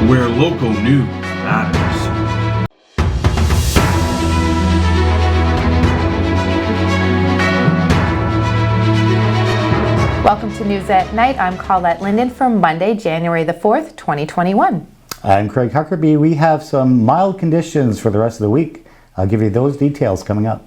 where local news matters. Welcome to News at Night. I'm Colette Linden for Monday, January the 4th, 2021. I'm Craig Huckerby. We have some mild conditions for the rest of the week. I'll give you those details coming up.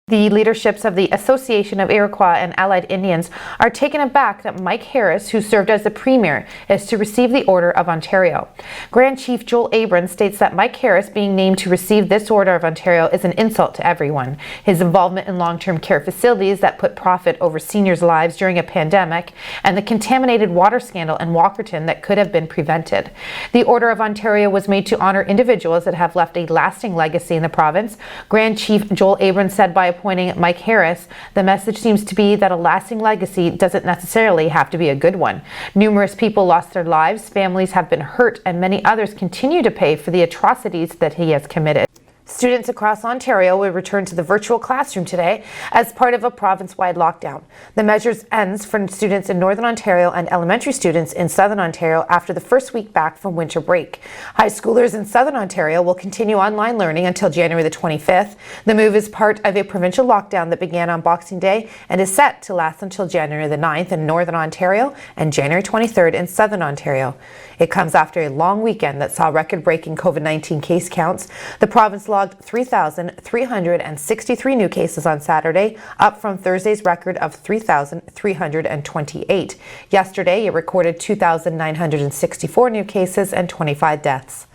The leaderships of the Association of Iroquois and Allied Indians are taken aback that Mike Harris, who served as the Premier, is to receive the Order of Ontario. Grand Chief Joel Abrams states that Mike Harris being named to receive this Order of Ontario is an insult to everyone. His involvement in long-term care facilities that put profit over seniors' lives during a pandemic, and the contaminated water scandal in Walkerton that could have been prevented. The Order of Ontario was made to honor individuals that have left a lasting legacy in the province. Grand Chief Joel Abrams said by appointing Mike Harris, the message seems to be that a lasting legacy doesn't necessarily have to be a good one. Numerous people lost their lives, families have been hurt, and many others continue to pay for the atrocities that he has committed. Students across Ontario will return to the virtual classroom today as part of a province-wide lockdown. The measure ends for students in Northern Ontario and elementary students in Southern Ontario after the first week back from winter break. High schoolers in Southern Ontario will continue online learning until January the 25th. The move is part of a provincial lockdown that began on Boxing Day and is set to last until January the 9th in Northern Ontario and January 23rd in Southern Ontario. It comes after a long weekend that saw record-breaking COVID-19 case counts. The province logged 3,363 new cases on Saturday, up from Thursday's record of 3,328. Yesterday, it recorded 2,964 new cases and 25 deaths.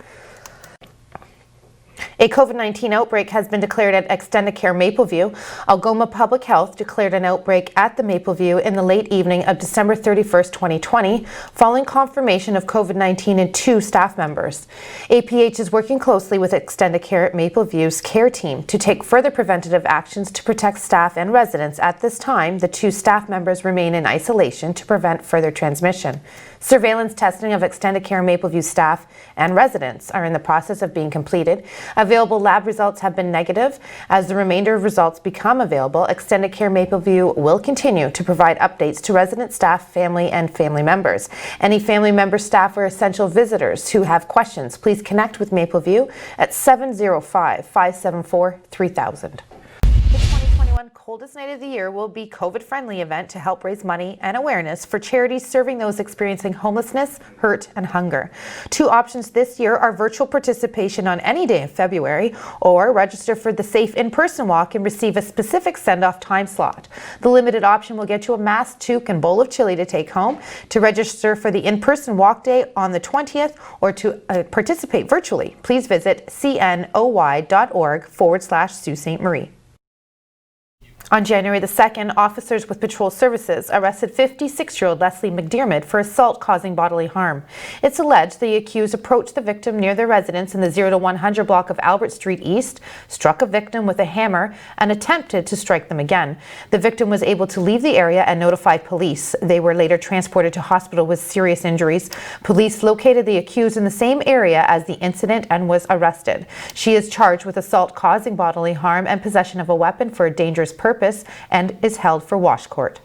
A COVID-19 outbreak has been declared at Extendicare Mapleview. Algoma Public Health declared an outbreak at the Mapleview in the late evening of December 31st, 2020, following confirmation of COVID-19 in 2 staff members. APH is working closely with Extendicare Mapleview's care team to take further preventative actions to protect staff and residents. At this time, the 2 staff members remain in isolation to prevent further transmission. Surveillance testing of Extendicare Mapleview staff and residents are in the process of being completed. Available lab results have been negative. As the remainder of results become available, Extendicare Mapleview will continue to provide updates to resident staff, family, and family members. Any family member, staff, or essential visitors who have questions, please connect with Mapleview at 705-574-3000. The 2021 Coldest Night of the Year will be a COVID-friendly event to help raise money and awareness for charities serving those experiencing homelessness, hurt, and hunger. 2 options this year are virtual participation on any day of February, or register for the safe in-person walk and receive a specific send-off time slot. The limited option will get you a mask, toque, and bowl of chili to take home. To register for the in-person walk day on the 20th or to participate virtually, please visit cnoy.org/Sault Ste. Marie. On January the 2nd, officers with patrol services arrested 56-year-old Leslie McDermott for assault causing bodily harm. It's alleged the accused approached the victim near their residence in the 0 to 100 block of Albert Street East, struck a victim with a hammer, and attempted to strike them again. The victim was able to leave the area and notify police. They were later transported to hospital with serious injuries. Police located the accused in the same area as the incident and was arrested. She is charged with assault causing bodily harm and possession of a weapon for a dangerous purpose and is held for wash court.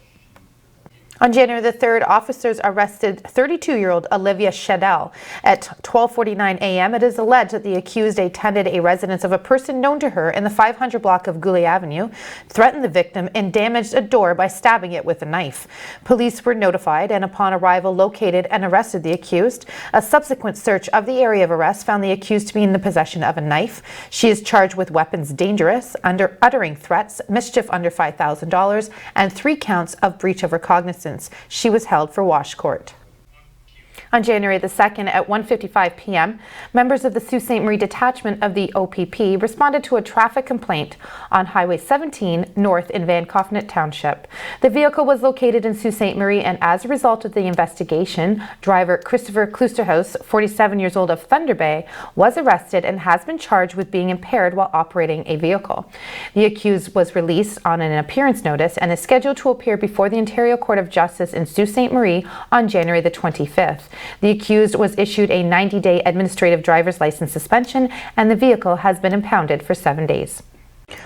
On January the 3rd, officers arrested 32-year-old Olivia Shadell. At 12:49 a.m., it is alleged that the accused attended a residence of a person known to her in the 500 block of Goulet Avenue, threatened the victim, and damaged a door by stabbing it with a knife. Police were notified and upon arrival located and arrested the accused. A subsequent search of the area of arrest found the accused to be in the possession of a knife. She is charged with weapons dangerous, uttering threats, mischief under $5,000, and 3 counts of breach of recognizance. She was held for wash court. On January the 2nd at 1:55 p.m., members of the Sault Ste. Marie detachment of the OPP responded to a traffic complaint on Highway 17 north in Van Coffnet Township. The vehicle was located in Sault Ste. Marie, and as a result of the investigation, driver Christopher Klusterhaus, 47 years old of Thunder Bay, was arrested and has been charged with being impaired while operating a vehicle. The accused was released on an appearance notice and is scheduled to appear before the Ontario Court of Justice in Sault Ste. Marie on January the 25th. The accused was issued a 90-day administrative driver's license suspension, and the vehicle has been impounded for 7 days.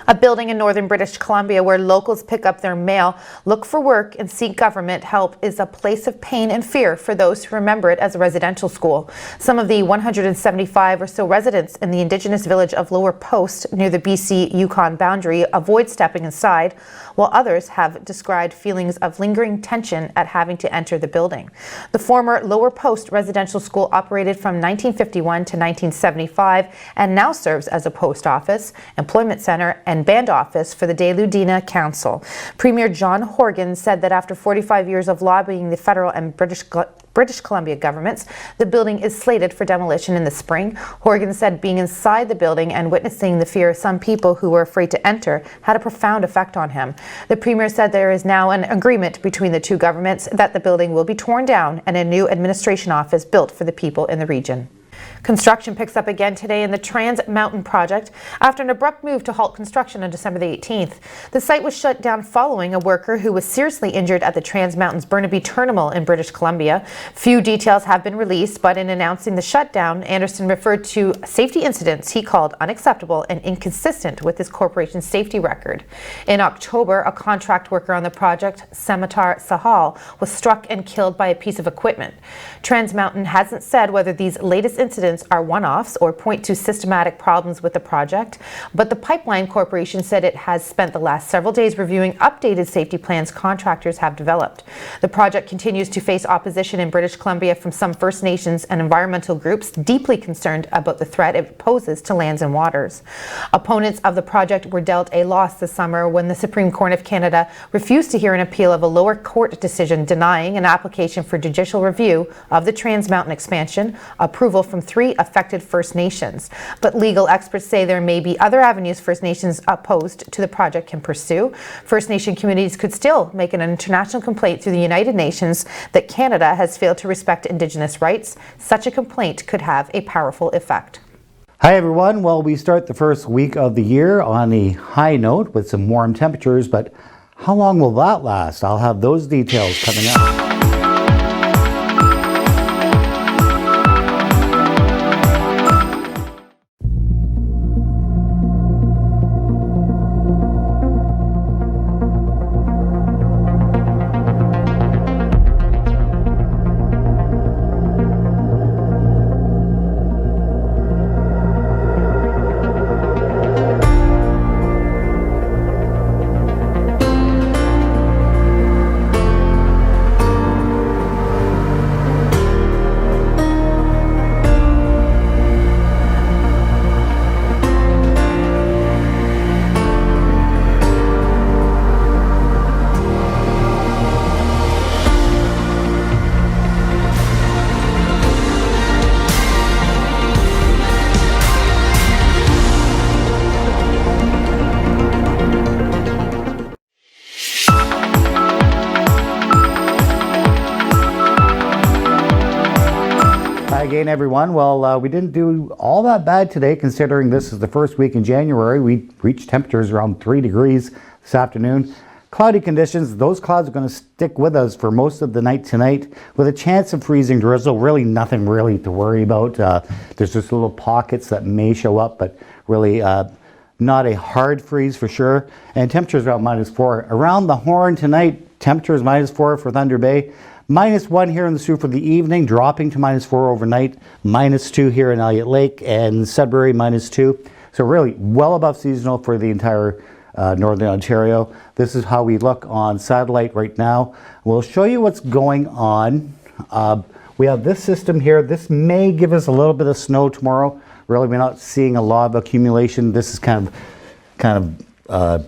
A building in northern British Columbia where locals pick up their mail, look for work, and seek government help is a place of pain and fear for those who remember it as a residential school. Some of the 175 or so residents in the Indigenous village of Lower Post near the BC-Yukon boundary avoid stepping inside, while others have described feelings of lingering tension at having to enter the building. The former Lower Post residential school operated from 1951 to 1975 and now serves as a post office, employment center, and band office for the De Ludina Council. Premier John Horgan said that after 45 years of lobbying the federal and British Columbia governments, the building is slated for demolition in the spring. Horgan said being inside the building and witnessing the fear of some people who were afraid to enter had a profound effect on him. The Premier said there is now an agreement between the two governments that the building will be torn down and a new administration office built for the people in the region. Construction picks up again today in the Trans Mountain project after an abrupt move to halt construction on December the 18th. The site was shut down following a worker who was seriously injured at the Trans Mountain's Burnaby Terminal in British Columbia. Few details have been released, but in announcing the shutdown, Anderson referred to safety incidents he called unacceptable and inconsistent with his corporation's safety record. In October, a contract worker on the project, Samatar Sahal, was struck and killed by a piece of equipment. Trans Mountain hasn't said whether these latest incidents are one-offs or point to systematic problems with the project, but the Pipeline Corporation said it has spent the last several days reviewing updated safety plans contractors have developed. The project continues to face opposition in British Columbia from some First Nations and environmental groups deeply concerned about the threat it poses to lands and waters. Opponents of the project were dealt a loss this summer when the Supreme Court of Canada refused to hear an appeal of a lower court decision denying an application for judicial review of the Trans Mountain expansion, approval from 3 affected First Nations. But legal experts say there may be other avenues First Nations opposed to the project can pursue. First Nation communities could still make an international complaint through the United Nations that Canada has failed to respect Indigenous rights. Such a complaint could have a powerful effect. Hi everyone. Well, we start the first week of the year on a high note with some warm temperatures, but how long will that last? I'll have those details coming up. Again, everyone. Well, we didn't do all that bad today considering this is the first week in January. We reached temperatures around 3 degrees this afternoon. Cloudy conditions, those clouds are going to stick with us for most of the night tonight with a chance of freezing drizzle. Really nothing really to worry about. There's just little pockets that may show up, but really not a hard freeze for sure. And temperatures around -4. Around the Horn tonight, temperatures -4 for Thunder Bay. -1 here in the Sault for the evening, dropping to -4 overnight. -2 here in Elliott Lake and Sudbury -2. So really well above seasonal for the entire Northern Ontario. This is how we look on satellite right now. We'll show you what's going on. We have this system here. This may give us a little bit of snow tomorrow. Really, we're not seeing a lot of accumulation. This is kind of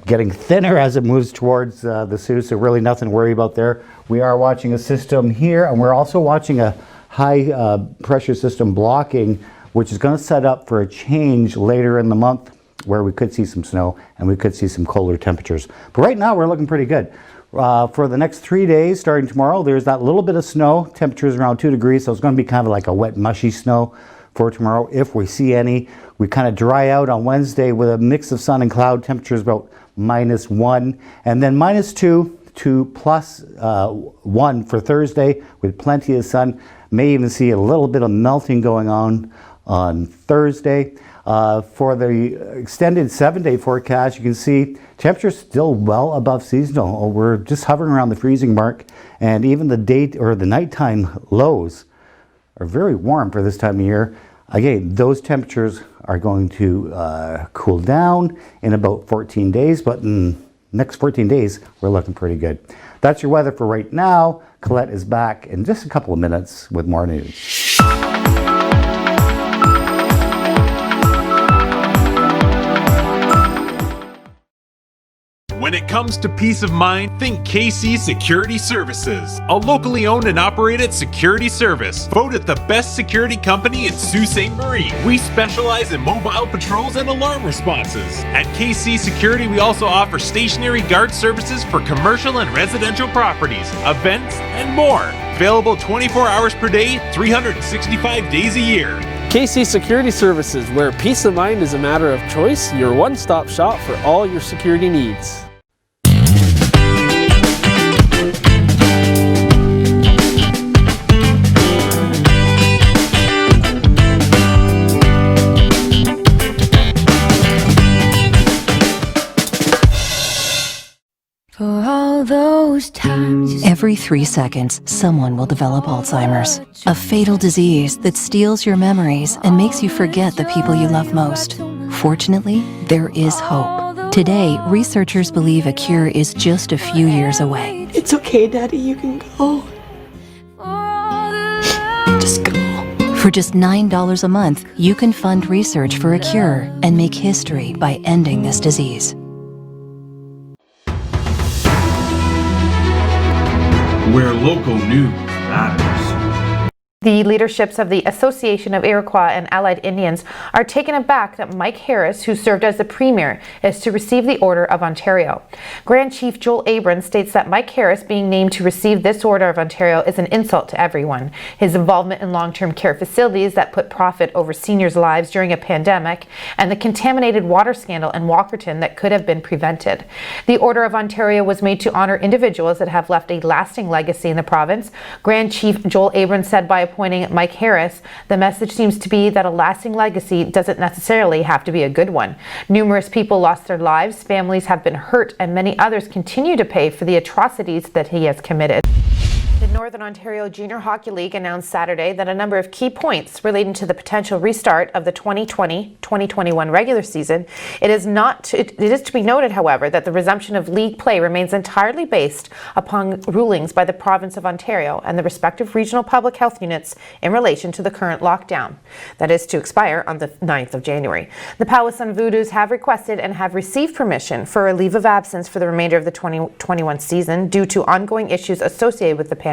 getting thinner as it moves towards the Sault, so really nothing to worry about there. We are watching a system here, and we're also watching a high pressure system blocking, which is going to set up for a change later in the month where we could see some snow and we could see some colder temperatures. But right now we're looking pretty good. For the next 3 days, starting tomorrow, there's that little bit of snow, temperatures around 2 degrees, so it's going to be kind of like a wet, mushy snow for tomorrow if we see any. We kind of dry out on Wednesday with a mix of sun and cloud, temperatures about -1, and then -2 to +1 for Thursday with plenty of sun. May even see a little bit of melting going on Thursday. For the extended 7-day forecast, you can see temperatures still well above seasonal. We're just hovering around the freezing mark, and even the nighttime lows are very warm for this time of year. Again, those temperatures are going to cool down in about 14 days, but in the next 14 days, we're looking pretty good. That's your weather for right now. Colette is back in just a couple of minutes with more news. When it comes to peace of mind, think KC Security Services, a locally owned and operated security service. Voted the best security company in Sault Ste. Marie. We specialize in mobile patrols and alarm responses. At KC Security, we also offer stationary guard services for commercial and residential properties, events, and more. Available 24 hours per day, 365 days a year. KC Security Services, where peace of mind is a matter of choice, your one-stop shop for all your security needs. For all those times. Every 3 seconds, someone will develop Alzheimer's, a fatal disease that steals your memories and makes you forget the people you love most. Fortunately, there is hope. Today, researchers believe a cure is just a few years away. It's okay, Daddy, you can go. Just go. For just $9 a month, you can fund research for a cure and make history by ending this disease. Where local news matters. The leaderships of the Association of Iroquois and Allied Indians are taken aback that Mike Harris, who served as the Premier, is to receive the Order of Ontario. Grand Chief Joel Abrams states that Mike Harris being named to receive this Order of Ontario is an insult to everyone. His involvement in long-term care facilities that put profit over seniors' lives during a pandemic, and the contaminated water scandal in Walkerton that could have been prevented. The Order of Ontario was made to honor individuals that have left a lasting legacy in the province. Grand Chief Joel Abrams said by appointing Mike Harris, the message seems to be that a lasting legacy doesn't necessarily have to be a good one. Numerous people lost their lives, families have been hurt, and many others continue to pay for the atrocities that he has committed. The Northern Ontario Junior Hockey League announced Saturday that a number of key points relating to the potential restart of the 2020-2021 regular season. It is to be noted, however, that the resumption of league play remains entirely based upon rulings by the province of Ontario and the respective regional public health units in relation to the current lockdown. That is to expire on the 9th of January. The Powassan Voodoos have requested and have received permission for a leave of absence for the remainder of the 2021 season due to ongoing issues associated with the pandemic.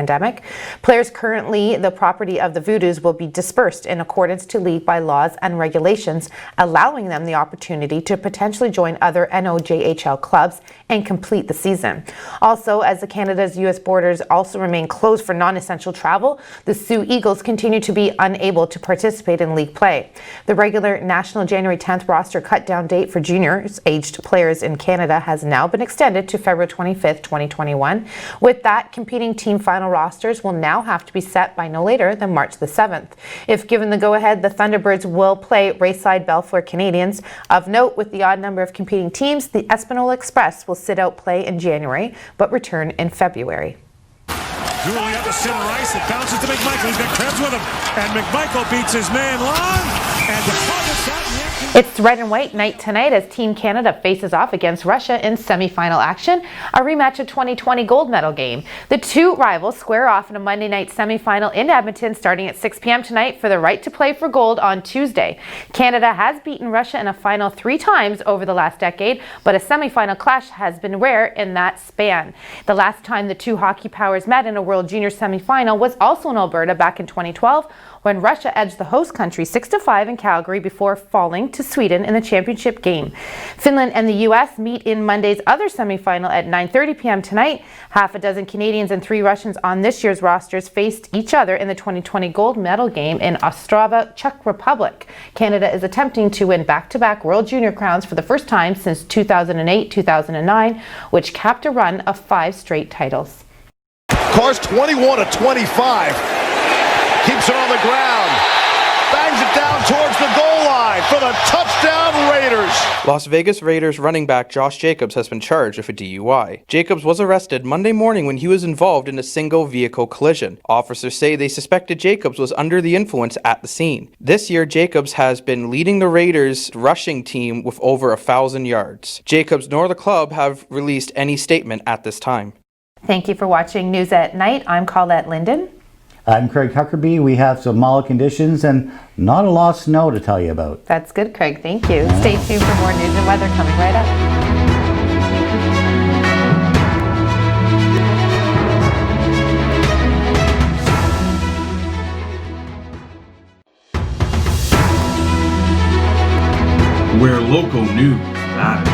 Players currently the property of the Voodoos will be dispersed in accordance to league bylaws and regulations, allowing them the opportunity to potentially join other NOJHL clubs and complete the season. Also, as the Canada's-US borders also remain closed for non-essential travel, the Sioux Eagles continue to be unable to participate in league play. The regular national January 10th roster cut-down date for juniors-aged players in Canada has now been extended to February 25th, 2021. With that, competing team final rosters will now have to be set by no later than March the 7th. If given the go-ahead, the Thunderbirds will play Rayside Belfour Canadians. Of note, with the odd number of competing teams, the Espanola Express will sit out play in January, but return in February. Julie up to center ice. It bounces to McMichael. He's got Krebs with him. And McMichael beats his man long. And deposits that. It's red and white night tonight as Team Canada faces off against Russia in semi-final action, a rematch of 2020 gold medal game. The two rivals square off in a Monday night semi-final in Edmonton starting at 6 p.m. tonight for the right to play for gold on Tuesday. Canada has beaten Russia in a final 3 times over the last decade, but a semi-final clash has been rare in that span. The last time the two hockey powers met in a World Junior semi-final was also in Alberta back in 2012, when Russia edged the host country 6-5 in Calgary before falling to Sweden in the championship game. Finland and the U.S. meet in Monday's other semifinal at 9:30 p.m. tonight. Half a dozen Canadians and 3 Russians on this year's rosters faced each other in the 2020 gold medal game in Ostrava, Czech Republic. Canada is attempting to win back-to-back World Junior crowns for the first time since 2008-2009, which capped a run of 5 straight titles. Cars 21-25. Keeps it on the ground. Bangs it down towards the goal line for the touchdown Raiders. Las Vegas Raiders running back Josh Jacobs has been charged with a DUI. Jacobs was arrested Monday morning when he was involved in a single vehicle collision. Officers say they suspected Jacobs was under the influence at the scene. This year, Jacobs has been leading the Raiders rushing team with over 1,000 yards. Jacobs nor the club have released any statement at this time. Thank you for watching News at Night. I'm Colette Linden. I'm Craig Huckerby. We have some mild conditions and not a lot of snow to tell you about. That's good, Craig. Thank you. Stay tuned for more news and weather coming right up. Where local news matters.